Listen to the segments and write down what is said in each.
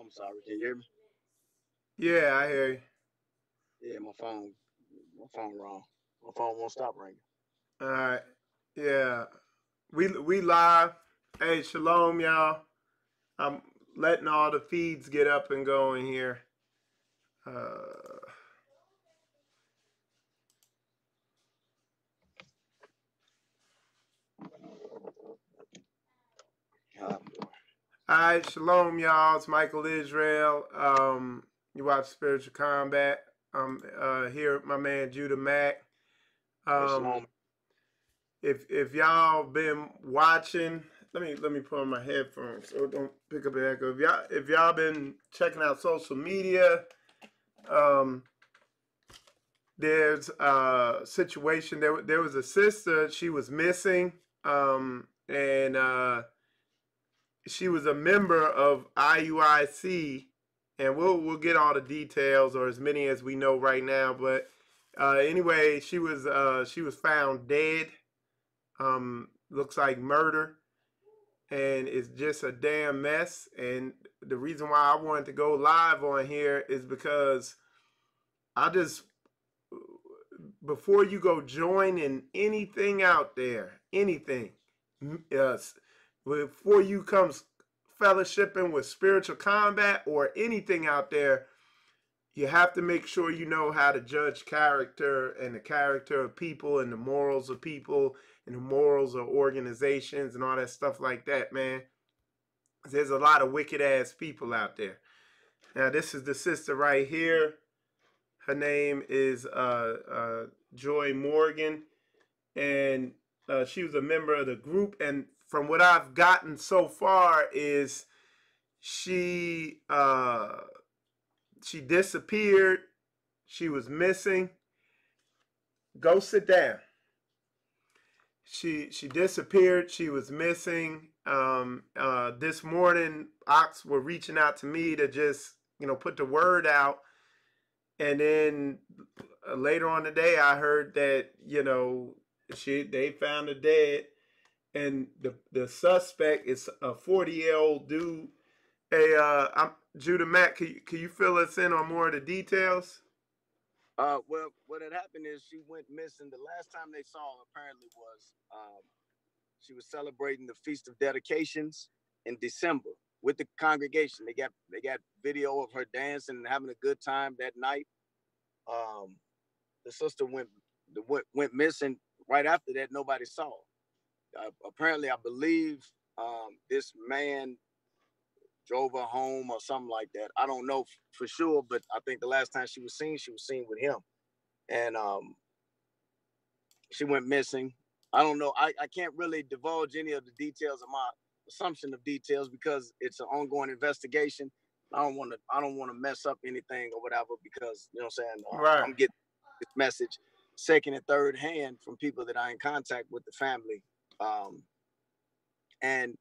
I'm sorry. Can you hear me? Yeah, I hear you. Yeah, my phone wrong. My phone won't stop ringing. All right. Yeah. We live. Hey, shalom, y'all. I'm letting all the feeds get up and going here. Uh, God, all right, shalom, y'all. It's Michael Israel. You watch Spiritual Combat. I'm here with my man Judah Mack. hey, Um, Shalom. if y'all been watching, let me put on my headphones so don't pick up an echo. If y'all been checking out social media, um, there's a situation. There was a sister. She was missing, and she was a member of IUIC, and we'll get all the details or as many as we know right now. But anyway, she was found dead. Looks like murder, and it's just a damn mess. And the reason why I wanted to go live on here is because I just, before you go joining anything out there, anything, uh, before you come fellowshipping with Spiritual Combat or anything out there, you have to make sure you know how to judge character and the character of people and the morals of people and the morals of organizations and all that stuff like that, man. There's a lot of wicked ass people out there. Now, this is the sister right here. Her name is Joy Morgan, and she was a member of the group. And from what I've gotten so far is she she disappeared. She was missing. Go sit down. She disappeared. She was missing. This morning, Ox were reaching out to me to just put the word out, and then later on today, I heard that they found her dead, and the suspect is a 40-year-old dude. Hey, I'm Judah Mack. Can you fill us in on more of the details? Well, what had happened is she went missing. The last time they saw her apparently was she was celebrating the Feast of Dedications in December with the congregation. They got video of her dancing and having a good time that night. Um, the sister went missing right after that. Nobody saw her. Apparently, I believe this man drove her home or something like that. I don't know for sure, but I think the last time she was seen with him, and she went missing. I don't know. I can't really divulge any of the details of my assumption of details because it's an ongoing investigation. I don't want to mess up anything or whatever because you know what I'm saying. Right. I'm getting this message second and third hand from people that are in contact with the family, um, and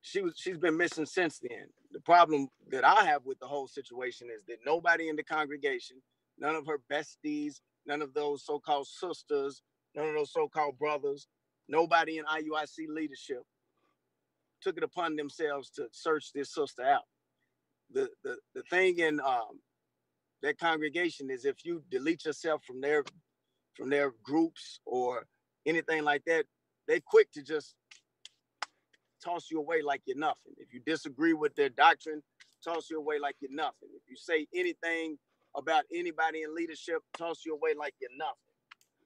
she's been missing since then. The problem that I have with the whole situation is that nobody in the congregation, none of her besties, none of those so-called sisters, none of those so-called brothers, nobody in IUIC leadership took it upon themselves to search this sister out. The thing in that congregation is if you delete yourself from their groups or anything like that, they quick to just toss you away like you're nothing. If you disagree with their doctrine, toss you away like you're nothing. If you say anything about anybody in leadership, toss you away like you're nothing.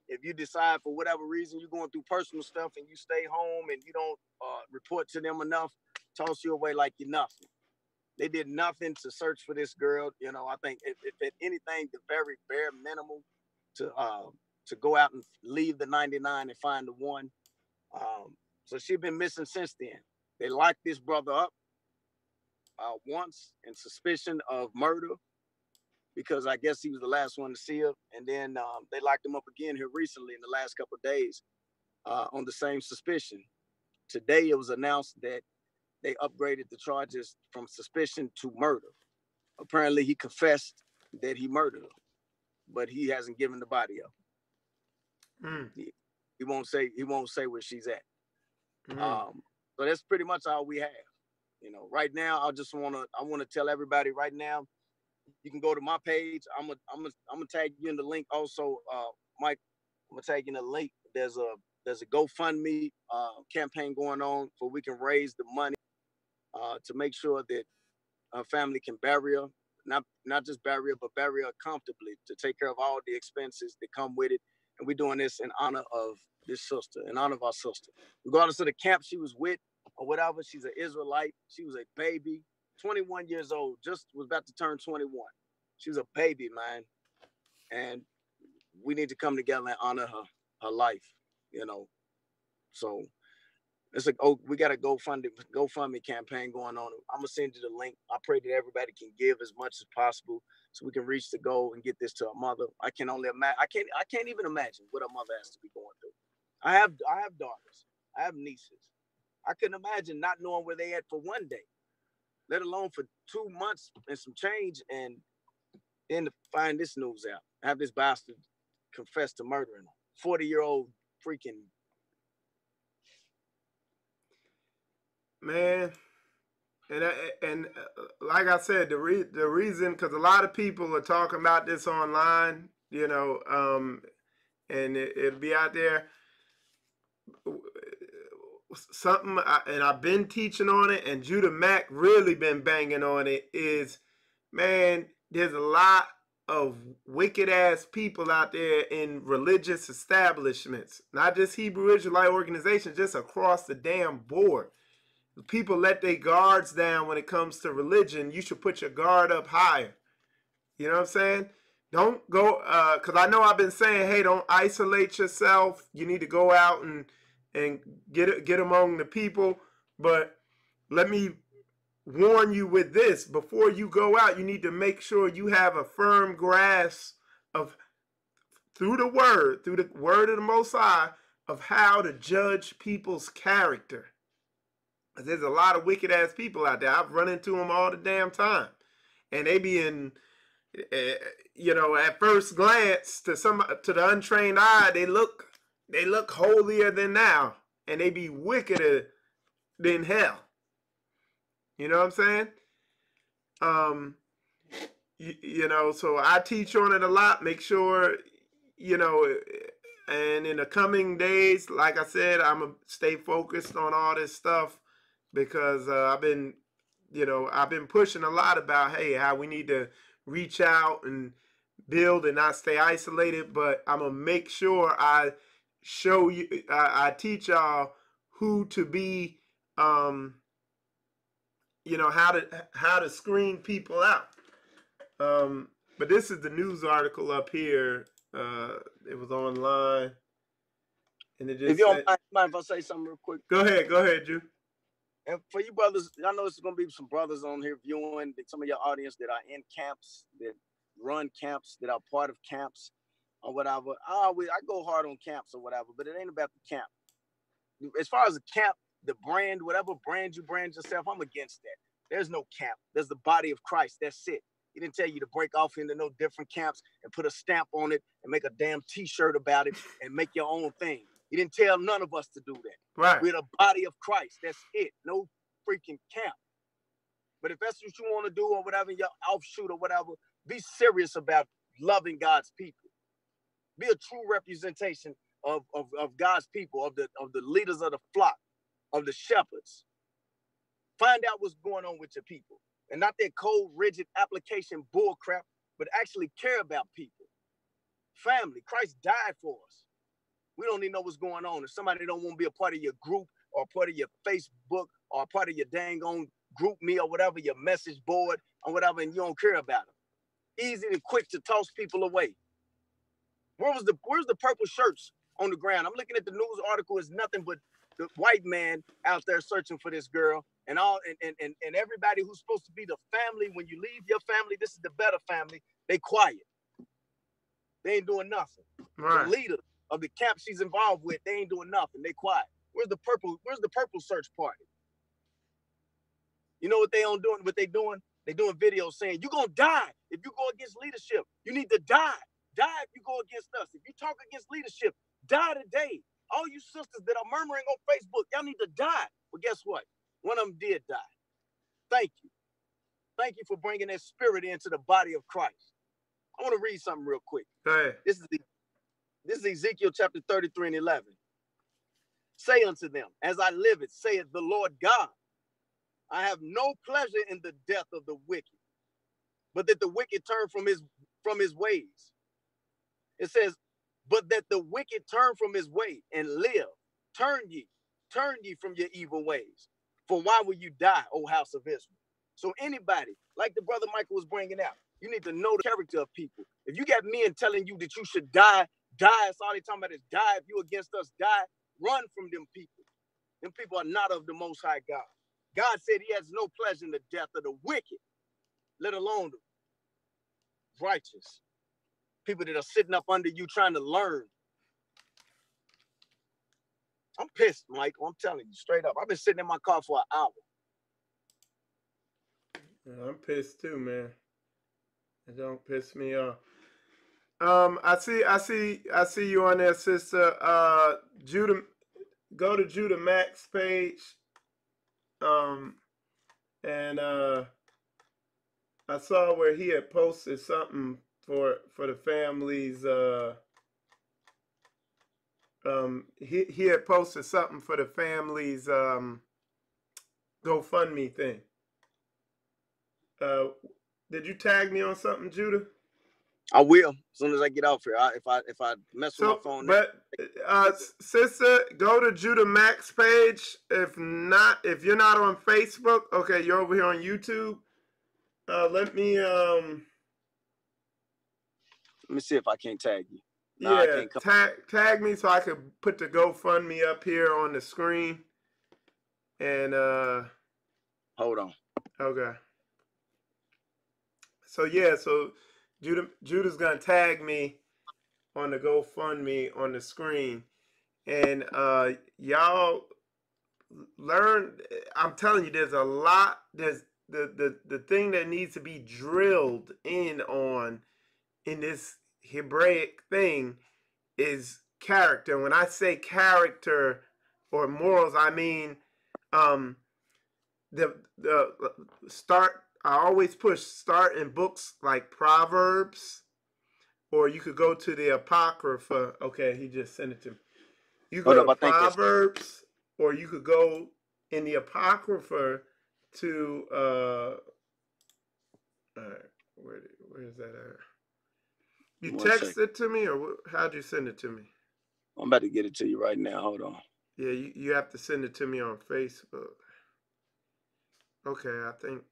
If you decide for whatever reason you're going through personal stuff and you stay home and you don't report to them enough, toss you away like you're nothing. They did nothing to search for this girl. I think if anything, the very bare minimum to go out and leave the 99 and find the one. So she's been missing since then. They locked this brother up once in suspicion of murder because I guess he was the last one to see her. And then they locked him up again here recently in the last couple of days on the same suspicion. Today it was announced that they upgraded the charges from suspicion to murder. Apparently he confessed that he murdered her, but he hasn't given the body up. Mm, He won't say where she's at. mm. So that's pretty much all we have. Right now, I want to tell everybody right now. You can go to my page. I'm gonna tag you in the link also, Mike. I'm gonna tag you in the link. There's a GoFundMe campaign going on for we can raise the money to make sure that her family can bury her, not just bury her, but bury her comfortably to take care of all the expenses that come with it. And we're doing this in honor of this sister, in honor of our sister. Regardless of the camp she was with or whatever, she's an Israelite. She was a baby, 21 years old, just was about to turn 21. She was a baby, man. And we need to come together and honor her life, you know. So we got a GoFundMe campaign going on. I'm gonna send you the link. I pray that everybody can give as much as possible so we can reach the goal and get this to her mother. I can only imagine. I can't even imagine what her mother has to be going through. I have daughters. I have nieces. I couldn't imagine not knowing where they at for one day, let alone for 2 months and some change, and then to find this news out. Have this bastard confess to murdering her. 40-year-old freaking man. And like I said, the reason, because a lot of people are talking about this online, and it'll be out there. Something, and I've been teaching on it, and Judah Mack really been banging on it, is, man, there's a lot of wicked ass people out there in religious establishments, not just Hebrew Israelite organizations, just across the damn board. People let their guards down when it comes to religion. You should put your guard up higher. You know what I'm saying? Don't go, because I know I've been saying, hey, don't isolate yourself. You need to go out and get among the people. But let me warn you with this. Before you go out, you need to make sure you have a firm grasp of, through the word of the Most High, of how to judge people's character. There's a lot of wicked ass people out there. I've run into them all the damn time. And they be in, at first glance, to the untrained eye, they look holier than thou, and they be wickeder than hell. You know what I'm saying? So I teach on it a lot. Make sure, and in the coming days, like I said, I'm gonna stay focused on all this stuff, because I've been pushing a lot about, hey, how we need to reach out and build and not stay isolated. But I'm gonna make sure I show you, I teach y'all who to be, how to screen people out. But this is the news article up here. It was online, and it just. If you don't mind if I say something real quick. Go ahead, Drew. And for you brothers, I know there's going to be some brothers on here viewing, some of your audience that are in camps, that run camps, that are part of camps, or whatever. I go hard on camps or whatever, but it ain't about the camp. As far as the camp, the brand, whatever brand you brand yourself, I'm against that. There's no camp. There's the body of Christ. That's it. He didn't tell you to break off into no different camps and put a stamp on it and make a damn T-shirt about it and make your own thing. He didn't tell none of us to do that. Right. We're the body of Christ. That's it. No freaking camp. But if that's what you want to do or whatever, your offshoot or whatever, be serious about loving God's people. Be a true representation of God's people, of the leaders of the flock, of the shepherds. Find out what's going on with your people. And not that cold, rigid application bullcrap, but actually care about people. Family. Christ died for us. We don't even know what's going on. If somebody don't want to be a part of your group or part of your Facebook or part of your dang on group me or whatever, your message board or whatever, and you don't care about them. Easy and quick to toss people away. Where's the purple shirts on the ground? I'm looking at the news article. It's nothing but the white man out there searching for this girl, and everybody who's supposed to be the family. When you leave your family, this is the better family. They quiet. They ain't doing nothing. Right. The leader of the camp she's involved with, they ain't doing nothing. They quiet. Where's the purple search party? You know what they on doing? What they doing? They doing videos saying you're gonna die if you go against leadership. You need to die. Die if you go against us. If you talk against leadership, die today. All you sisters that are murmuring on Facebook, y'all need to die. Well, guess what? One of them did die. thank you. Thank you for bringing that spirit into the body of Christ. I want to read something real quick. Go ahead. This is Ezekiel chapter 33 and 11. Say unto them, as I live it, saith the Lord God, I have no pleasure in the death of the wicked, but that the wicked turn from his ways. It says, but that the wicked turn from his way and live. Turn ye from your evil ways. For why will you die, O house of Israel? So anybody, like the brother Michael was bringing out, you need to know the character of people. If you got men telling you that you should die, it's all they talking about is die. If you against us, die. Run from them people. Them people are not of the Most High God. God said he has no pleasure in the death of the wicked, let alone the righteous. People that are sitting up under you trying to learn. I'm pissed, Michael. I'm telling you straight up. I've been sitting in my car for an hour. I'm pissed too, man. It don't piss me off. I see you on there, sister. Judah, go to Judah Max page. And I saw where he had posted something for the families. He had posted something for the families GoFundMe thing. Did you tag me on something, Judah? I will as soon as I get off here. If I mess with my phone. But sister, go to Judah Max page. If you're not on Facebook, okay, you're over here on YouTube. Let me see if I can't tag you. No, yeah, I can't tag me so I could put the GoFundMe up here on the screen. And hold on. Okay. So yeah, so Judah's gonna tag me on the GoFundMe on the screen, and y'all learn. I'm telling you, there's a lot. There's the thing that needs to be drilled in this Hebraic thing is character. When I say character or morals, I mean the start. I always start in books like Proverbs, or you could go to the Apocrypha. Okay, he just sent it to me. You go to Proverbs, or you could go in the Apocrypha to where is that at? You text it to me, or how'd you send it to me? I'm about to get it to you right now. Hold on. Yeah, you have to send it to me on Facebook. Okay, I think.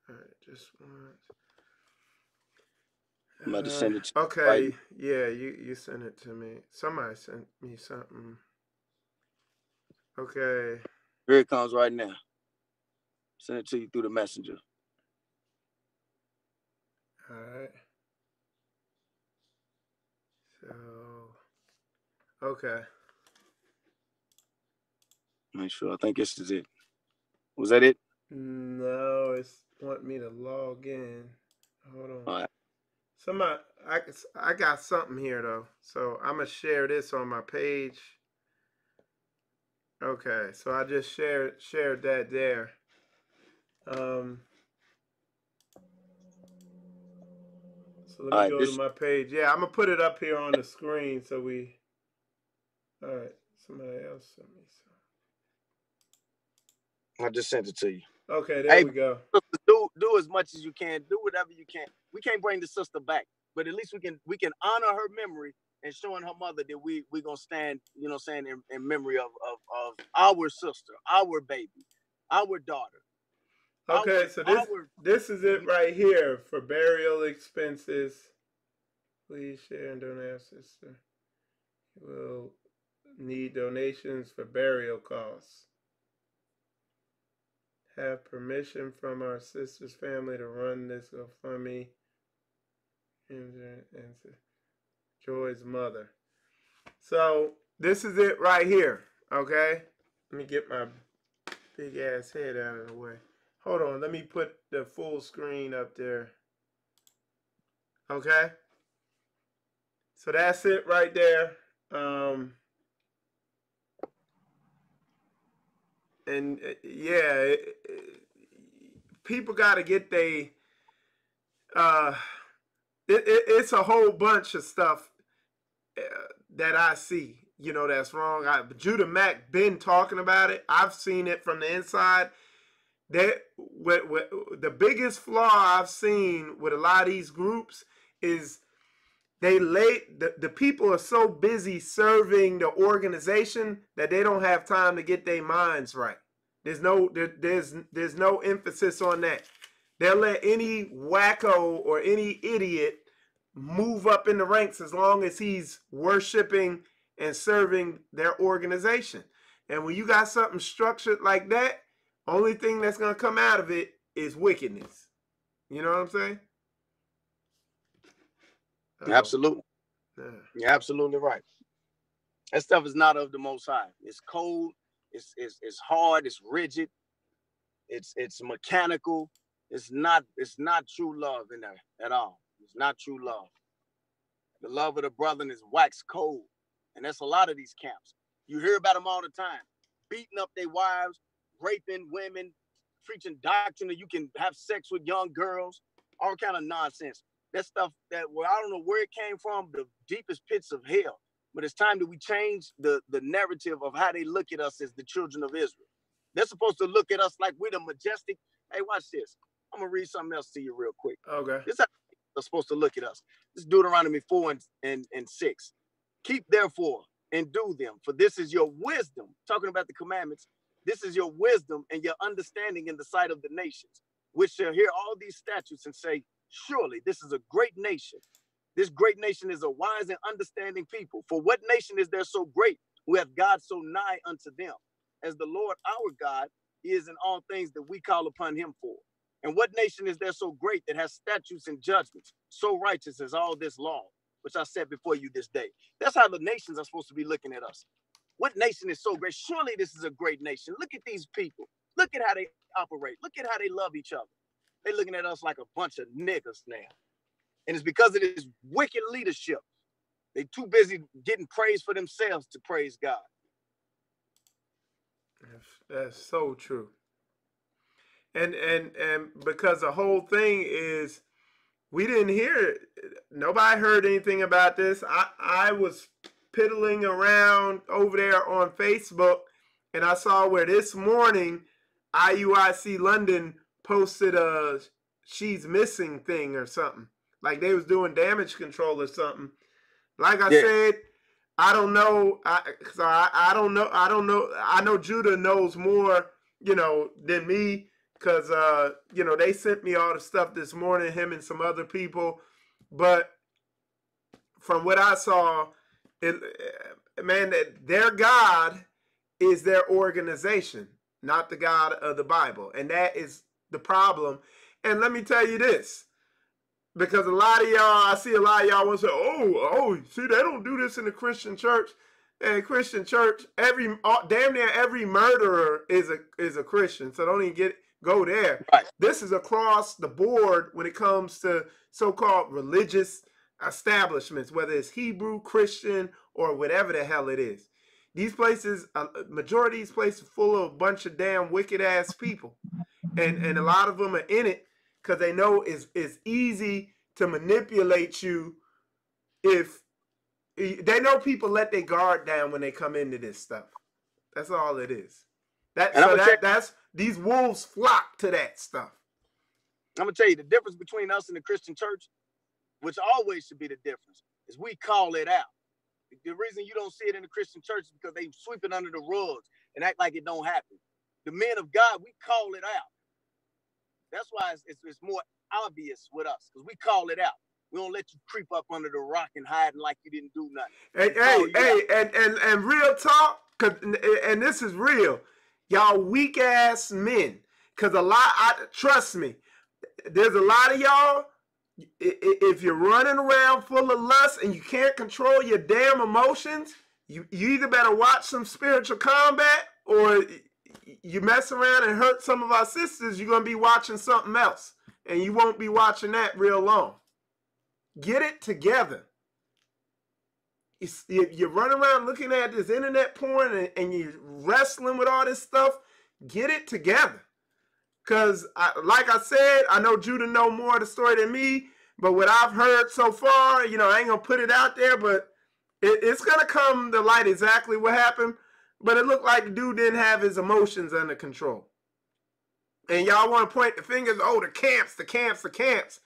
All right, just once. I'm about to send it to you. Okay, right. Yeah, you sent it to me. Somebody sent me something. Okay. Here it comes right now. Send it to you through the messenger. All right. So, okay. Make sure. I think this is it. Was that it? No, it's want me to log in. Hold on. All right. Somebody, I got something here though, so I'm gonna share this on my page. Okay, so I just shared that there. So let me go to my page. Yeah, I'm gonna put it up here on the screen so we. All right, somebody else sent me some. I just sent it to you. Okay, there we go. Do as much as you can. Do whatever you can. We can't bring the sister back, but at least we can honor her memory and showing her mother that we gonna stand, saying in memory of our sister, our baby, our daughter. Okay, so this is it right here for burial expenses. Please share and donate, sister. We'll need donations for burial costs. Have permission from our sister's family to run this GoFundMe. And Joy's mother. So this is it right here. Okay, let me get my big ass head out of the way. Hold on, let me put the full screen up there. Okay, so that's it right there. And yeah, people got to get it's a whole bunch of stuff that I see, that's wrong. Judah Mack been talking about it. I've seen it from the inside. The biggest flaw I've seen with a lot of these groups is the people are so busy serving the organization that they don't have time to get their minds right. There's no emphasis on that. They'll let any wacko or any idiot move up in the ranks as long as he's worshiping and serving their organization. And when you got something structured like that, only thing that's going to come out of it is wickedness. You know what I'm saying? Absolutely. Yeah. You're absolutely right. That stuff is not of the Most High. It's cold. It's hard. It's rigid. It's mechanical. It's not true love in there at all. It's not true love. The love of the brethren is wax cold. And that's a lot of these camps. You hear about them all the time. Beating up their wives, raping women, preaching doctrine that you can have sex with young girls, all kind of nonsense. That stuff I don't know where it came from, the deepest pits of hell. But it's time that we change the narrative of how they look at us as the children of Israel. They're supposed to look at us like we're the majestic. Hey, watch this. I'm going to read something else to you real quick. Okay. This is how they're supposed to look at us. This is Deuteronomy 4 and 6. Keep therefore and do them, for this is your wisdom. Talking about the commandments. This is your wisdom and your understanding in the sight of the nations, which shall hear all these statutes and say, surely this is a great nation. This great nation is a wise and understanding people. For what nation is there so great who hath God so nigh unto them, as the Lord our God is in all things that we call upon him for? And what nation is there so great that has statutes and judgments so righteous as all this law, which I set before you this day? That's how the nations are supposed to be looking at us. What nation is so great? Surely this is a great nation. Look at these people. Look at how they operate. Look at how they love each other. They're looking at us like a bunch of niggas now. And it's because of this wicked leadership. They're too busy getting praise for themselves to praise God. That's so true. And because the whole thing is, we didn't hear it. Nobody heard anything about this. I was piddling around over there on Facebook, and I saw where this morning IUIC London posted a she's missing thing or something. Like they was doing damage control or something. Like I said, I don't know. I don't know. I know Judah knows more, than me. Because, they sent me all the stuff this morning, him and some other people. But from what I saw, their God is their organization, not the God of the Bible. And that is the problem. And let me tell you this, because I see a lot of y'all want to say, oh, see, they don't do this in the Christian church. And Christian church, damn near every murderer is a Christian. So don't even go there. Right. This is across the board when it comes to so-called religious establishments, whether it's Hebrew, Christian, or whatever the hell it is. These places, majority of these places, full of a bunch of damn wicked ass people, and a lot of them are in it because they know it's easy to manipulate you. If they know people let their guard down when they come into this stuff. That's all it is. That's these wolves flock to that stuff. I'm gonna tell you the difference between us and the Christian church, which always should be the difference, is we call it out. The reason you don't see it in the Christian church is because they sweep it under the rugs and act like it don't happen. The men of God, we call it out. That's why it's more obvious with us, because we call it out. We don't let you creep up under the rock and hide like you didn't do nothing. And real talk, and this is real. Y'all weak ass men, because trust me, there's a lot of y'all, if you're running around full of lust and you can't control your damn emotions, you either better watch some spiritual combat, or you mess around and hurt some of our sisters, you're going to be watching something else, and you won't be watching that real long. Get it together. You're running around looking at this internet porn and you're wrestling with all this stuff. Get it together. Because, like I said, I know Judah know more of the story than me, but what I've heard so far, you know, I ain't going to put it out there, but it's going to come to light exactly what happened. But it looked like the dude didn't have his emotions under control. And y'all want to point the fingers, oh, the camps, the camps, the camps.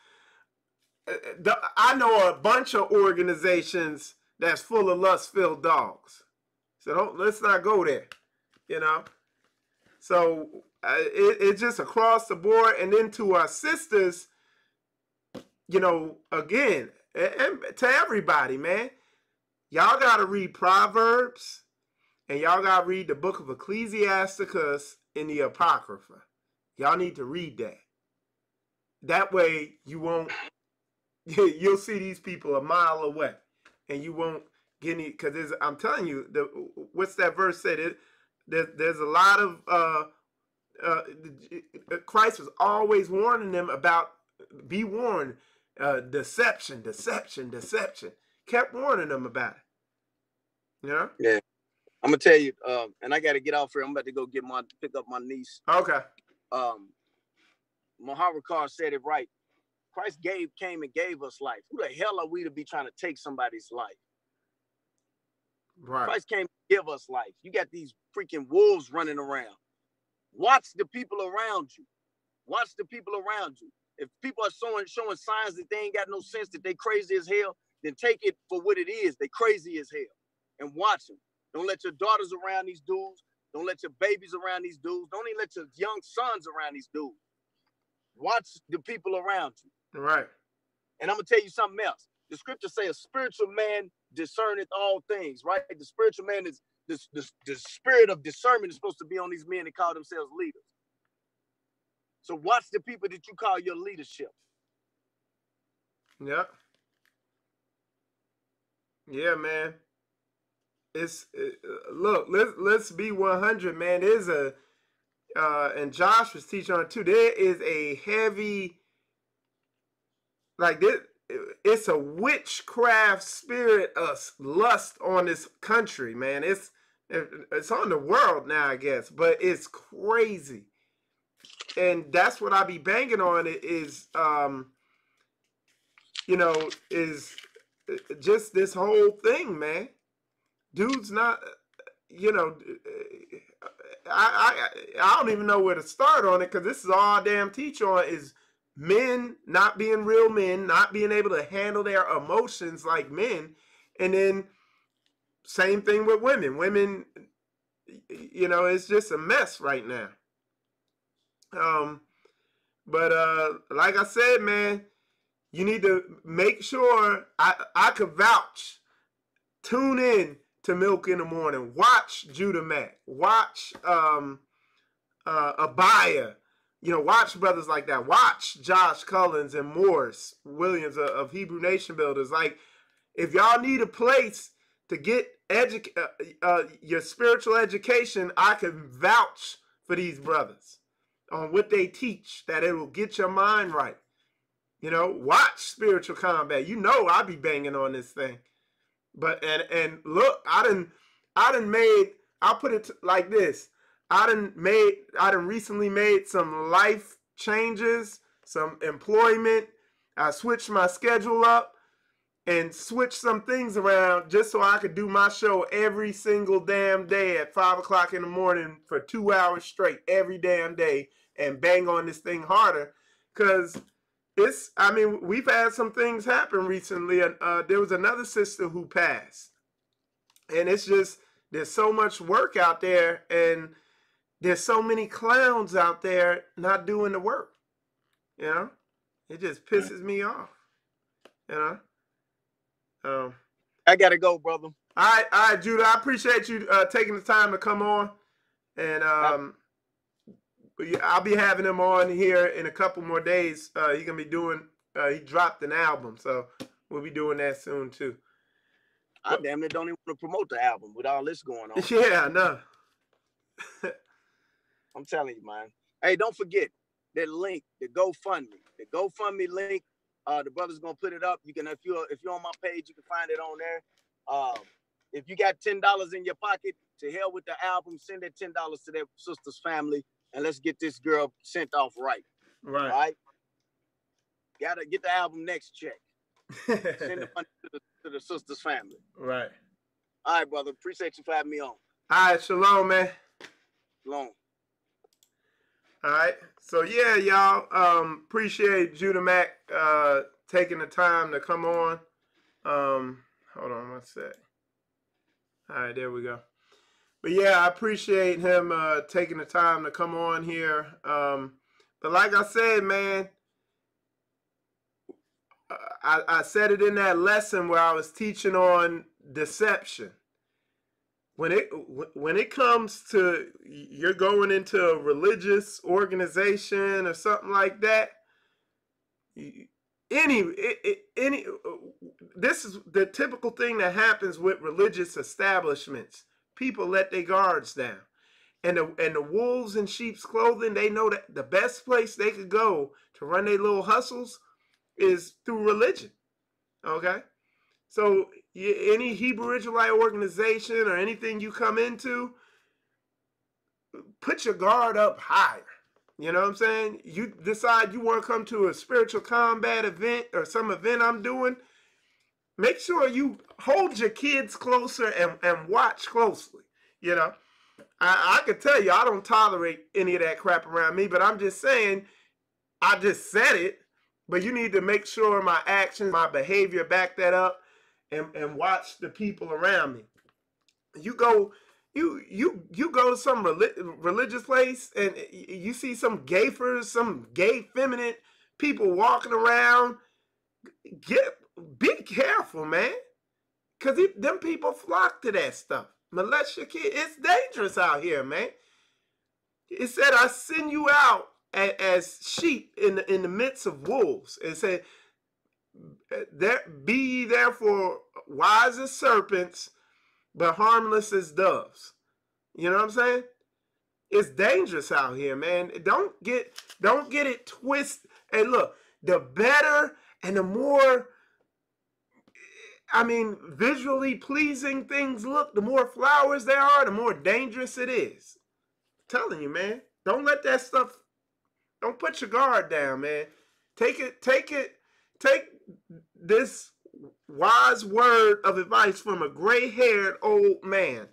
I know a bunch of organizations that's full of lust-filled dogs. So let's not go there, you know. So it's just across the board. And then to our sisters, you know, again, and to everybody, man, y'all got to read Proverbs and y'all got to read the book of Ecclesiasticus in the Apocrypha. Y'all need to read that. That way you won't, you'll see these people a mile away and you won't get any, because I'm telling you, what's that verse said? There's a lot of, Christ was always warning them about, be warned, deception, deception, deception. Kept warning them about it. You know? Yeah. I'm gonna tell you, and I gotta get off here. I'm about to go pick up my niece. Okay. Muhammad Carr said it right. Christ came and gave us life. Who the hell are we to be trying to take somebody's life? Right. Christ came to give us life. You got these freaking wolves running around. Watch the people around you. Watch the people around you. If people are showing signs that they ain't got no sense, that they crazy as hell, then take it for what it is. They crazy as hell. And watch them. Don't let your daughters around these dudes. Don't let your babies around these dudes. Don't even let your young sons around these dudes. Watch the people around you. Right. And I'm going to tell you something else. The scriptures say a spiritual man discerneth all things, right? The spiritual man is, the spirit of discernment is supposed to be on these men that call themselves leaders. So watch the people that you call your leadership. Yeah. Yeah, man. Look, let's be 100, man. There's and Josh was teaching on it too. There is a heavy, like this, it's a witchcraft spirit of lust on this country, man. It's on the world now, I guess, but it's crazy. And that's what I be banging on is, you know, is just this whole thing, man. Dude's not, you know, I don't even know where to start on it, because this is all I damn teach on is men not being real men, not being able to handle their emotions like men. And then same thing with women. Women, you know, it's just a mess right now. But like I said, man, you need to make sure, I could vouch, tune in to Milk in the Morning, watch Judah Mack, watch Abaya, you know, watch brothers like that, watch Josh Cullins and Morris Williams of Hebrew Nation Builders. Like, if y'all need a place to get your spiritual education, I can vouch for these brothers on what they teach, that it will get your mind right. You know, watch Spiritual Combat. You know I be banging on this thing. But and look, I done made, I'll put it like this. I done recently made some life changes, some employment. I switched my schedule up and switched some things around just so I could do my show every single damn day at 5 o'clock in the morning for 2 hours straight every damn day and bang on this thing harder. Because I mean, we've had some things happen recently. There was another sister who passed. And it's just, there's so much work out there, and there's so many clowns out there not doing the work. You know? It just pisses me off. You know? I got to go, brother. All right, Judah. I appreciate you taking the time to come on. And I'll be having him on here in a couple more days. He's going to be doing, he dropped an album, so we'll be doing that soon too. I damn near don't even want to promote the album with all this going on. Yeah, I know. I'm telling you, man. Hey, don't forget that link, the GoFundMe link. The brother's gonna put it up. You can, if you're on my page, you can find it on there. If you got $10 in your pocket, to hell with the album, send that $10 to their sister's family. and let's get this girl sent off right. Right. All right. Gotta get the album next check. Send the money to the sister's family. Right. All right, brother. Appreciate you for having me on. All right, shalom, man. Shalom. All right. So yeah, y'all. Appreciate Judah Mac taking the time to come on. Hold on one sec. All right, there we go. But yeah, I appreciate him taking the time to come on here. But like I said, man, I said it in that lesson where I was teaching on deception. When it comes to you're going into a religious organization or something like that, this is the typical thing that happens with religious establishments. People let their guards down. And the wolves in sheep's clothing, they know that the best place they could go to run their little hustles is through religion. Okay? So any Hebrew Israelite organization or anything you come into, put your guard up higher. You know what I'm saying? You decide you want to come to a spiritual combat event or some event I'm doing, make sure you hold your kids closer and watch closely. You know, I can tell you I don't tolerate any of that crap around me, but I'm just saying, I just said it, but you need to make sure my actions, my behavior back that up and watch the people around me. You go to some religious place and you see some gayfers, some gay feminine people walking around. Be careful, man, because them people flock to that stuff. Molest your kid. It's dangerous out here, man. It said, I send you out as sheep in the midst of wolves. It said, be ye therefore wise as serpents, but harmless as doves. You know what I'm saying? It's dangerous out here, man. Don't get it twisted. Hey, look, the better and the more, visually pleasing things look, the more flowers there are, the more dangerous it is. I'm telling you, man. Don't let that stuff, don't put your guard down, man. Take this wise word of advice from a gray-haired old man.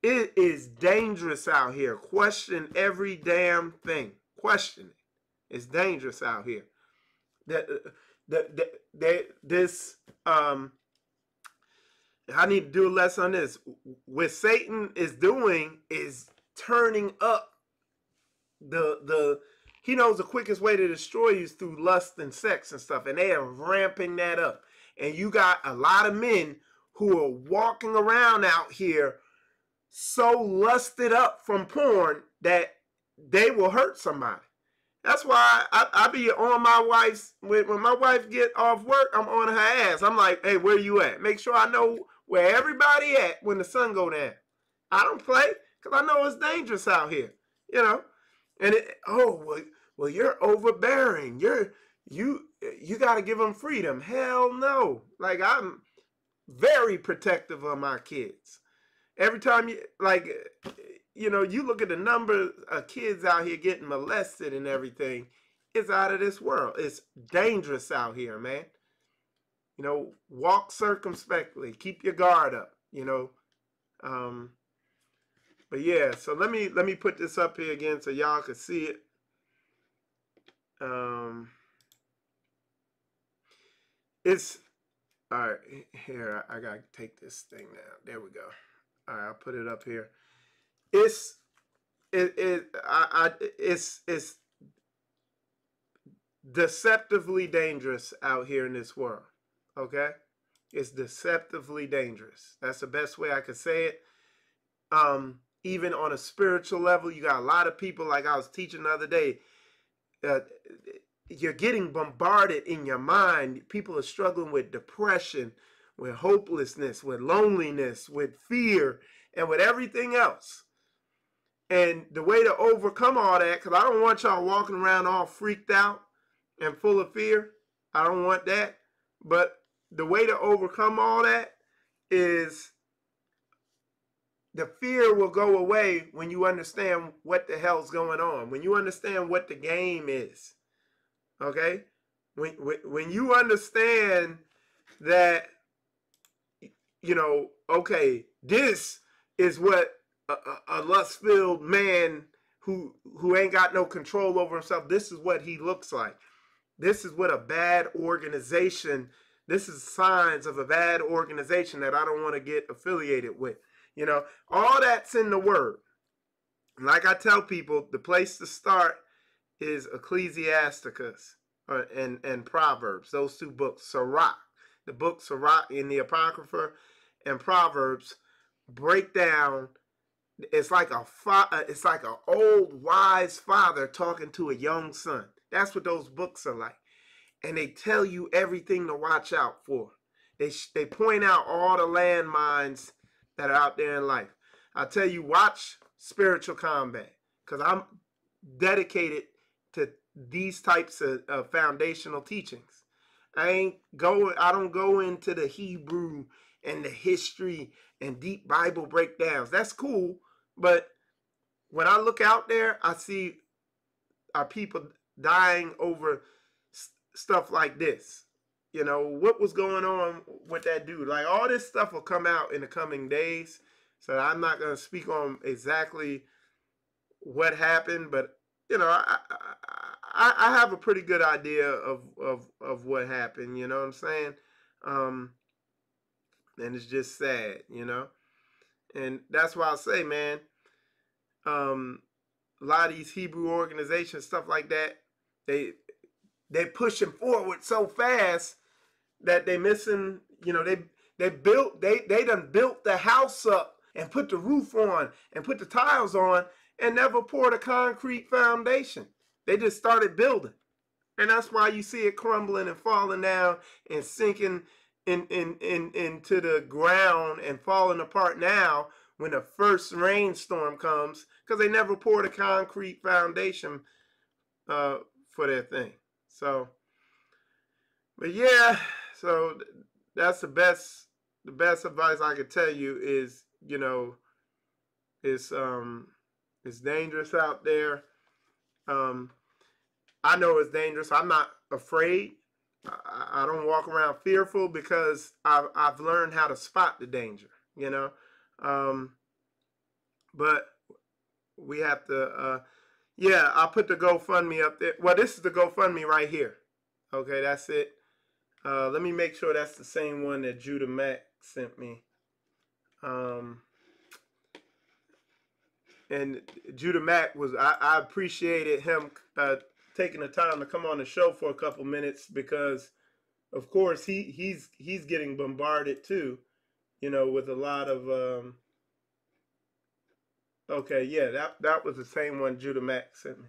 It is dangerous out here. Question every damn thing. Question it. It's dangerous out here. I need to do less on this. What Satan is doing is turning up he knows the quickest way to destroy you is through lust and sex and stuff, and they are ramping that up. And you got a lot of men who are walking around out here so lusted up from porn that they will hurt somebody. That's why I be on my wife's, when my wife get off work, I'm on her ass. I'm like, hey, where you at? Make sure I know where everybody at when the sun go down. I don't play because I know it's dangerous out here, you know. And well, you're overbearing. You got to give them freedom. Hell no. Like, I'm very protective of my kids. Every time you look at the number of kids out here getting molested and everything, it's out of this world. It's dangerous out here, man. You know, walk circumspectly. Keep your guard up, you know. But yeah, so let me put this up here again so y'all can see it. It's all right. Here, I gotta take this thing now. There we go. All right, I'll put it up here. It's deceptively dangerous out here in this world. Okay, it's deceptively dangerous. That's the best way I could say it. Even on a spiritual level, you got a lot of people, like I was teaching the other day, you're getting bombarded in your mind. People are struggling with depression, with hopelessness, with loneliness, with fear, and with everything else. And the way to overcome all that, because I don't want y'all walking around all freaked out and full of fear. I don't want that. But the way to overcome all that is the fear will go away when you understand what the hell's going on, when you understand what the game is. Okay? When you understand that, you know, okay, this is what a lust-filled man who ain't got no control over himself, this is what he looks like. This is what a bad organization, this is signs of a bad organization that I don't want to get affiliated with. You know, all that's in the word. Like I tell people, the place to start is Ecclesiasticus and Proverbs, those two books. Sirach, the book Sirach in the Apocrypha, and Proverbs break down. It's like an old wise father talking to a young son. That's what those books are like, and they tell you everything to watch out for. They point out all the landmines that are out there in life. I tell you, watch Spiritual Combat, because I'm dedicated to these types of foundational teachings. I don't go into the Hebrew and the history and deep Bible breakdowns. That's cool, but when I look out there, I see our people dying over stuff like this. You know, what was going on with that dude? Like, all this stuff will come out in the coming days. So I'm not going to speak on exactly what happened, but, you know, I have a pretty good idea of what happened, you know what I'm saying? And it's just sad, you know? And that's why I say, man, a lot of these Hebrew organizations, stuff like that, they pushing forward so fast that they missing, you know, they done built the house up and put the roof on and put the tiles on and never poured a concrete foundation. They just started building. And that's why you see it crumbling and falling down and sinking into the ground and falling apart now when the first rainstorm comes, because they never poured a concrete foundation for their thing. So, but yeah, so that's the best advice I could tell you is, you know, it's dangerous out there. I know it's dangerous. I'm not afraid. I don't walk around fearful because I've learned how to spot the danger, you know. But we have to, yeah, I'll put the GoFundMe up there. Well, this is the GoFundMe right here. Okay, that's it. Let me make sure that's the same one that Judah Mack sent me. And Judah Mack I appreciated him taking the time to come on the show for a couple minutes, because of course he's getting bombarded too, you know, with a lot of okay, yeah, that was the same one Judah Mack sent me.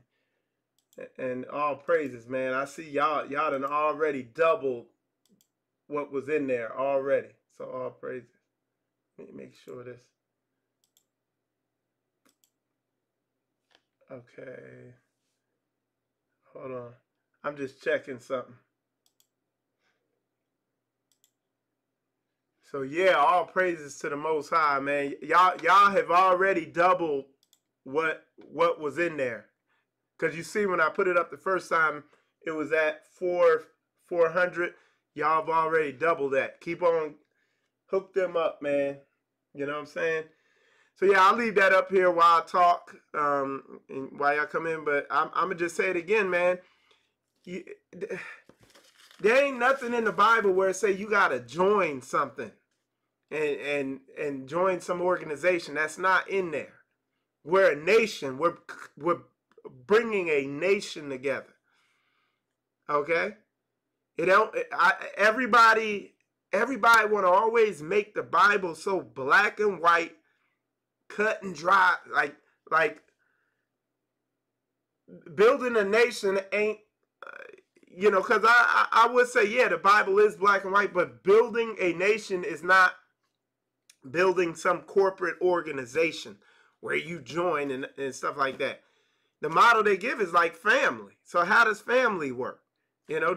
And all praises, man. I see y'all done already doubled what was in there already. So all praises. Let me make sure this. Okay. Hold on. I'm just checking something. So yeah, all praises to the Most High, man. Y'all have already doubled what was in there. Because you see, when I put it up the first time, it was at 400. Y'all have already doubled that. Keep on, hook them up, man. You know what I'm saying? So yeah, I'll leave that up here while I talk, and while y'all come in. But I'm gonna just say it again, man. There ain't nothing in the Bible where it say you gotta join something and join some organization. That's not in there. We're a nation. We're bringing a nation together. Okay? Everybody want to always make the Bible so black and white, cut and dry, like building a nation ain't, you know, because I would say, yeah, the Bible is black and white, but building a nation is not building some corporate organization where you join and stuff like that. The model they give is like family. So how does family work? You know,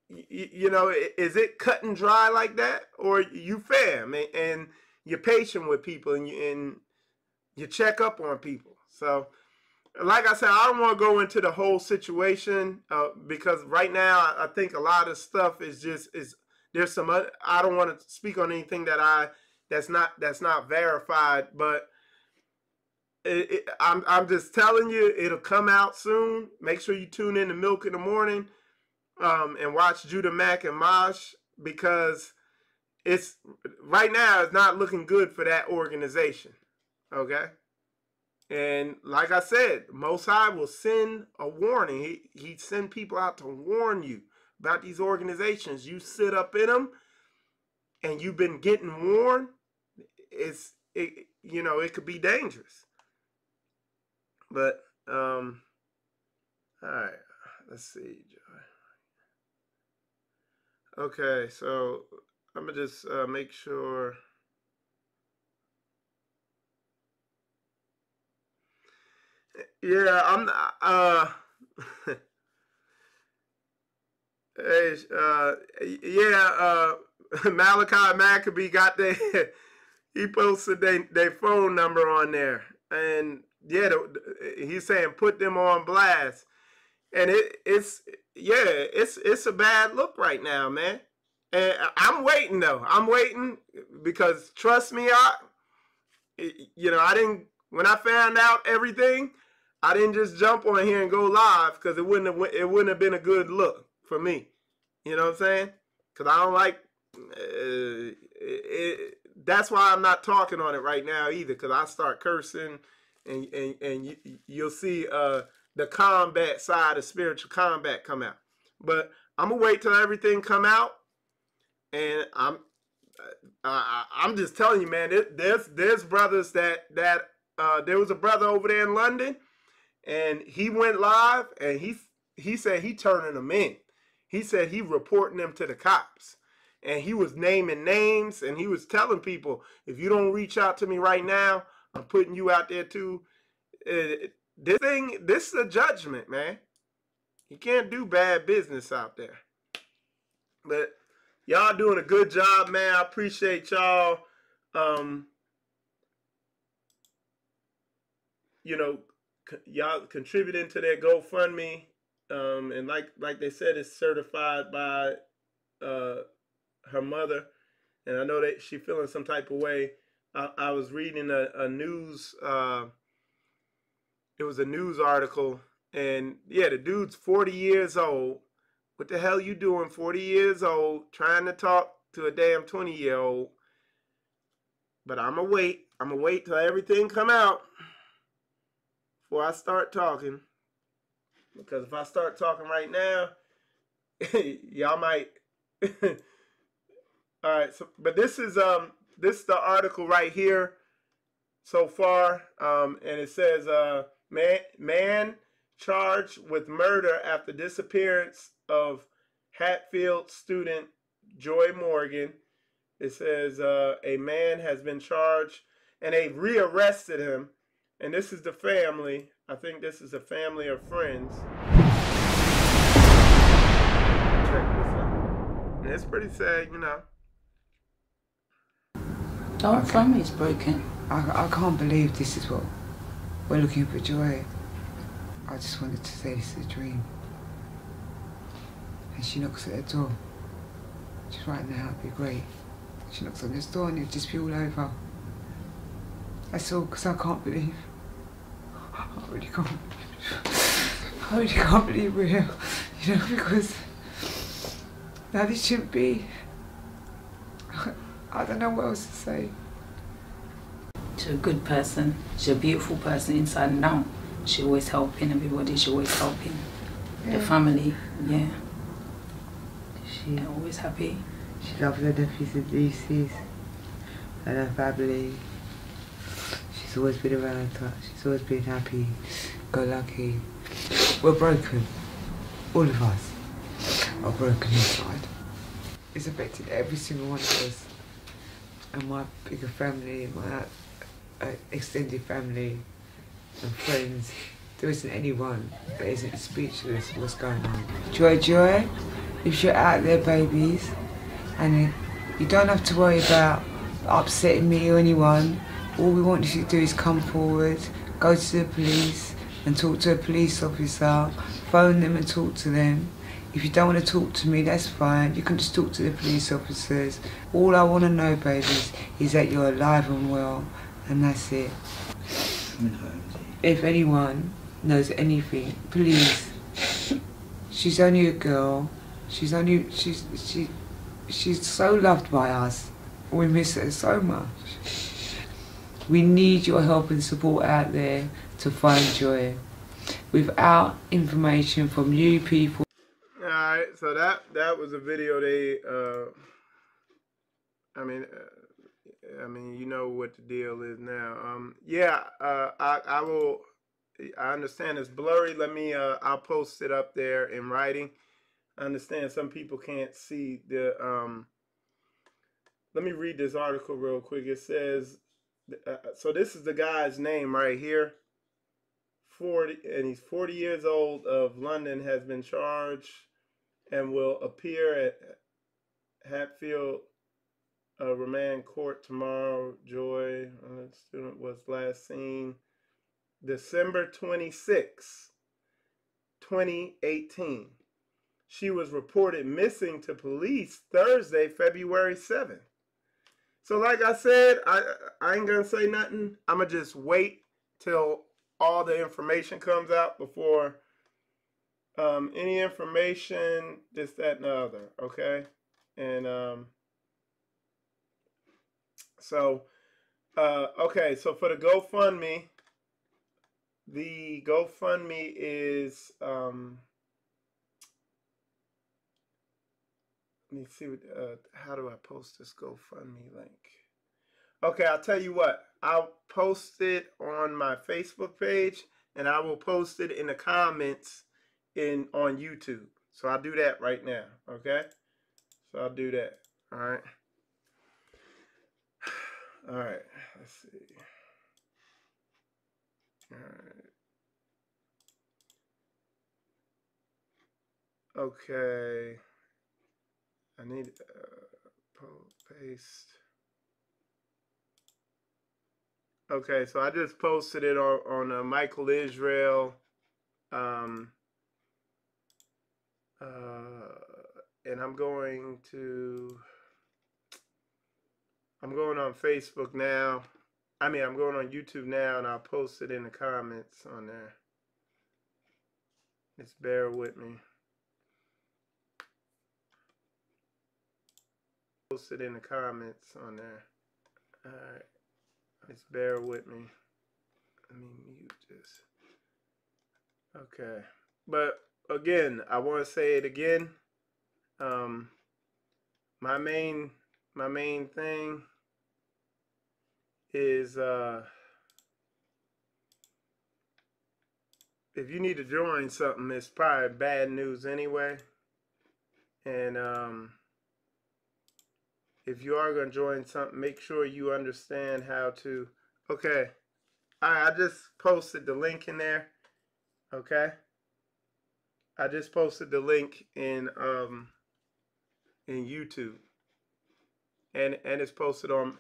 you know, is it cut and dry like that, or you fam? And you're patient with people, and you check up on people. So, like I said, I don't want to go into the whole situation because right now I think a lot of stuff is there's some other, I don't want to speak on anything that's not verified, but I'm just telling you, it'll come out soon. Make sure you tune in to Milk in the Morning and watch Judah Mack and Mosh, because it's right now it's not looking good for that organization. Okay. And like I said, Most High will send a warning. He send people out to warn you about these organizations. You sit up in them and you've been getting warned, it could be dangerous. But all right, let's see. Okay, so I'm gonna just make sure. Yeah, I'm hey, Malachi Maccabee got he posted their phone number on there, and yeah, he's saying put them on blast, and it's a bad look right now, man. And I'm waiting though. I'm waiting because trust me, I didn't, when I found out everything, I didn't just jump on here and go live because it wouldn't have been a good look for me. You know what I'm saying? Because I don't like that's why I'm not talking on it right now either, because I start cursing and you'll see the combat side of spiritual combat come out. But I'm gonna wait till everything come out, and I'm just telling you, man. There's brothers that there was a brother over there in London, and he went live, and he said he turning them in. He said he reporting them to the cops, and he was naming names, and he was telling people, if you don't reach out to me right now, I'm putting you out there too. This is a judgment, man. You can't do bad business out there. But y'all doing a good job, man. I appreciate y'all. Y'all contributing to that GoFundMe. And like they said, it's certified by her mother. And I know that she feeling some type of way. I was reading a news, it was a news article, and yeah, the dude's 40 years old. What the hell you doing 40 years old trying to talk to a damn 20-year-old? But I'm going to wait till everything come out before I start talking. Because if I start talking right now, y'all might. All right, so but this is the article right here so far, and it says man charged with murder after disappearance of Hatfield student Joy Morgan. It says a man has been charged, and they rearrested him. And this is the family. I think this is a family or friends. Check this out. And it's pretty sad, you know. Our family's broken. I can't believe this is what we're looking for, Joy. I just wanted to say this is a dream. And she knocks at the door. She's right now, it'd be great. She knocks on this door and it'd just be all over. That's all, because I can't believe. I really can't believe. I really can't believe we're here. You know, because now this shouldn't be. I don't know what else to say. She's a good person. She's a beautiful person inside and out. She's always helping everybody. She's always helping the family. Yeah. She's always happy. She loves her nephews and nieces and her family. She's always been around her. She's always been happy, go lucky. We're broken. All of us are broken inside. It's affected every single one of us. And my bigger family, my extended family and friends. There isn't anyone that isn't speechless what's going on. Joy, if you're out there, babies, and you don't have to worry about upsetting me or anyone, all we want you to do is come forward, go to the police and talk to a police officer, phone them and talk to them. If you don't want to talk to me, that's fine. You can just talk to the police officers. All I want to know, babies, is that you're alive and well, and that's it. If anyone knows anything, please. She's only a girl. She's so loved by us. We miss her so much. We need your help and support out there to find joy. Without information from you people. All right, so that was a video they. I mean, you know what the deal is now. Yeah, I will. I understand it's blurry. Let me. I'll post it up there in writing. I understand some people can't see the. Let me read this article real quick. It says, so this is the guy's name right here. 40, and he's 40 years old, of London, has been charged and will appear at Hatfield Remand Court tomorrow. Joy, student, was last seen December 26, 2018. She was reported missing to police Thursday, February 7th. So like I said, I ain't gonna say nothing. I'm gonna just wait till all the information comes out before any information, this, that, and the other, okay? And okay, so for the GoFundMe is let me see what how do I post this GoFundMe link? Okay, I'll tell you what. I'll post it on my Facebook page, and I will post it in the comments on YouTube. So I'll do that right now, okay? So I'll do that. All right. All right. Let's see. All right. Okay. I need paste. Okay, so I just posted it on Michael Israel, and I'm going on Facebook now. I mean, I'm going on YouTube now, and I'll post it in the comments on there. Just bear with me. Post it in the comments on there. All right. Just bear with me. Let me mute this. Okay. But again, I want to say it again. My main thing is if you need to join something, it's probably bad news anyway. And if you are going to join something, make sure you understand how to. Okay. I just posted the link in there. Okay. I just posted the link in YouTube. And it's posted on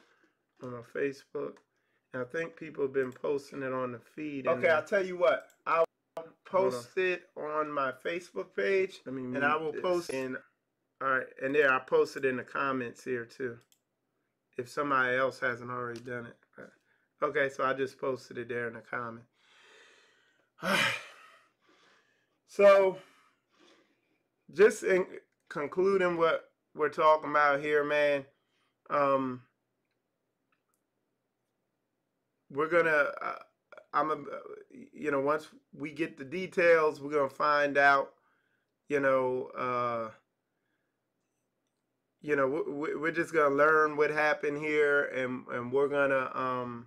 my Facebook. And I think people have been posting it on the feed. Okay, I'll tell you what. I'll post it on my Facebook page. And I will post in. All right, and there I posted in the comments here too, if somebody else hasn't already done it. Okay, so I just posted it there in the comment. So, just in concluding what we're talking about here, man, we're gonna, once we get the details, we're gonna find out, we're just gonna learn what happened here, and we're gonna,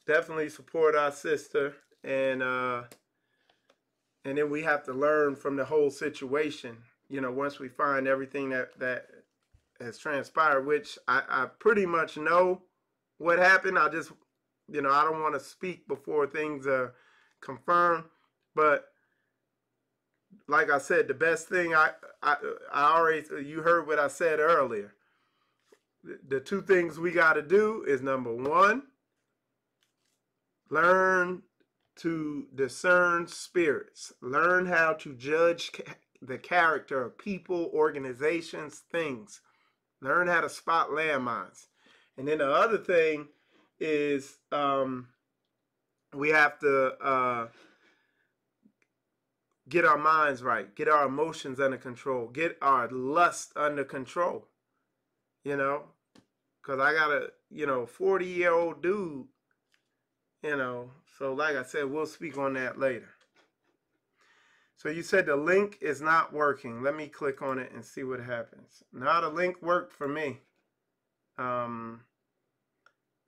definitely support our sister, and then we have to learn from the whole situation. Once we find everything that has transpired, which I pretty much know what happened. I just, I don't want to speak before things are confirmed, but. Like I said, the best thing I already, you heard what I said earlier. the two things we got to do is, number one, learn to discern spirits. Learn how to judge the character of people, organizations, things. Learn how to spot landmines. And then the other thing is we have to get our minds right, get our emotions under control, get our lust under control, you know, because I got a, 40-year-old dude, so like I said, we'll speak on that later. So you said the link is not working. Let me click on it and see what happens. Now the link worked for me. The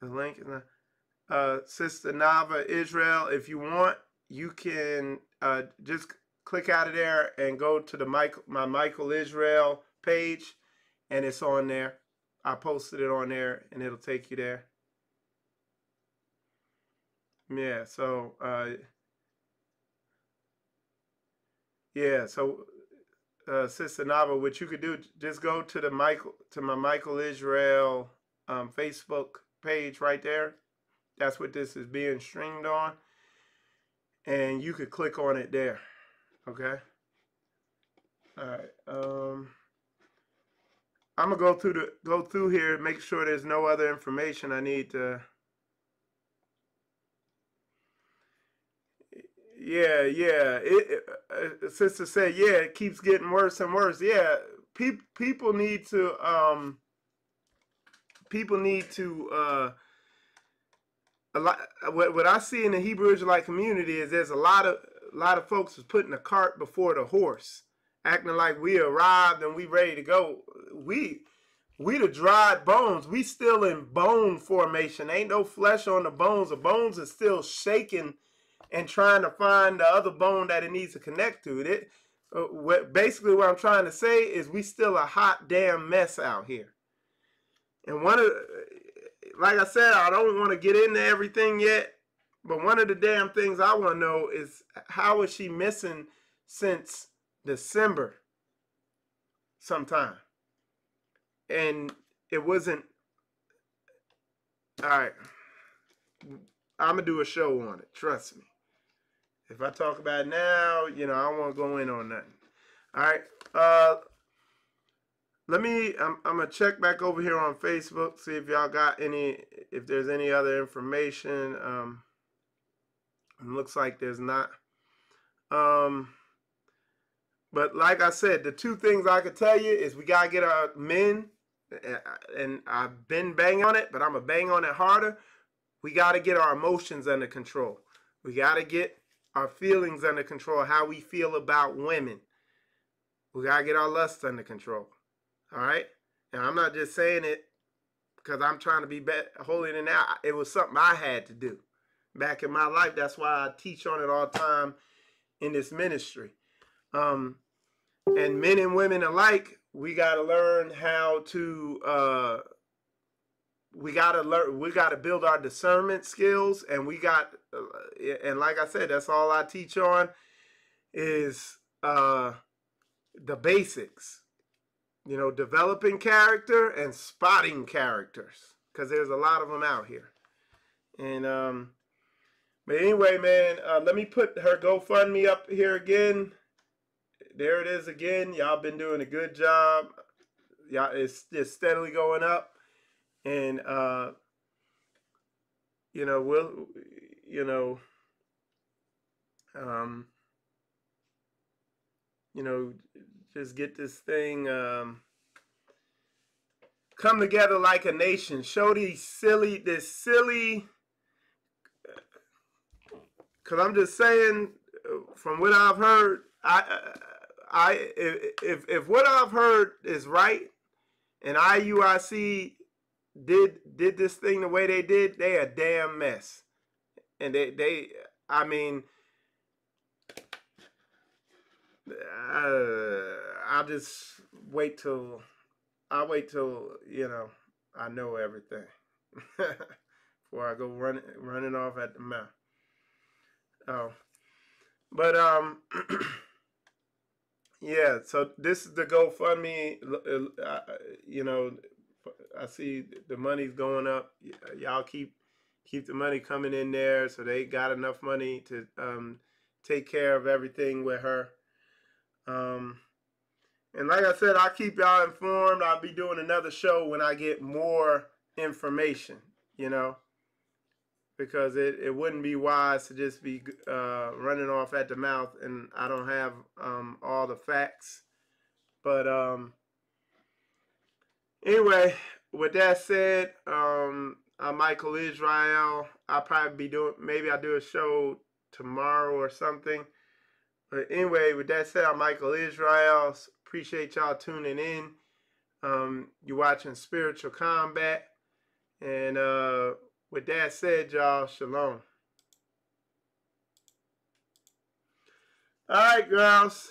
link is not. Sister Nava Israel, if you want, you can just click out of there and go to my Michael Israel page, and it's on there. I posted it on there, and it'll take you there. Yeah, so Sister Nava, what you could do, just go to my Michael Israel Facebook page right there. That's what this is being streamed on, and you could click on it there. Okay. All right. I'm gonna go through here, make sure there's no other information I need to. Yeah. Sister said, yeah, it keeps getting worse and worse. Yeah, people need to a lot. What I see in the Hebrew Israelite community is there's a lot of folks is putting the cart before the horse, acting like we arrived and we ready to go. We the dried bones. We still in bone formation. Ain't no flesh on the bones. The bones are still shaking and trying to find the other bone that it needs to connect to. Basically what I'm trying to say is we still a hot damn mess out here. And like I said, I don't want to get into everything yet, but one of the damn things I want to know is, how is she missing since December sometime? And it wasn't, all right, I'm going to do a show on it, trust me. If I talk about it now, I don't want to go in on nothing. All right. I'm going to check back over here on Facebook, see if y'all got if there's any other information. It looks like there's not. But like I said, the two things I could tell you is we got to get our men, and I've been banging on it, but I'm going to bang on it harder. We got to get our emotions under control. We got to get our feelings under control, how we feel about women. We got to get our lust under control. All right? And I'm not just saying it because I'm trying to be holier than thou. It was something I had to do back in my life. That's why I teach on it all the time in this ministry. And men and women alike, we got to learn how to we got to build our discernment skills, and and like I said, that's all I teach on is the basics, developing character and spotting characters, because there's a lot of them out here. And but anyway, man, let me put her GoFundMe up here again. There it is again. Y'all been doing a good job. Y'all, it's just steadily going up. And we'll just get this thing come together like a nation. Show this silly, because I'm just saying, from what I've heard, if what I've heard is right, and IUIC did this thing the way they did, they a damn mess. And I mean, I'll just wait till I know everything before I go running off at the mouth. Oh, but yeah. So this is the GoFundMe. I see the money's going up. Y'all keep the money coming in there, so they got enough money to take care of everything with her. And like I said, I'll keep y'all informed. I'll be doing another show when I get more information, you know, because it wouldn't be wise to just be running off at the mouth, and I don't have all the facts. But anyway, with that said, I'm Michael Israel. I'll probably be maybe I'll do a show tomorrow or something. But anyway, with that said, I'm Michael Israel. Appreciate y'all tuning in. You're watching Spiritual Combat. And with that said, y'all, shalom. All right, girls.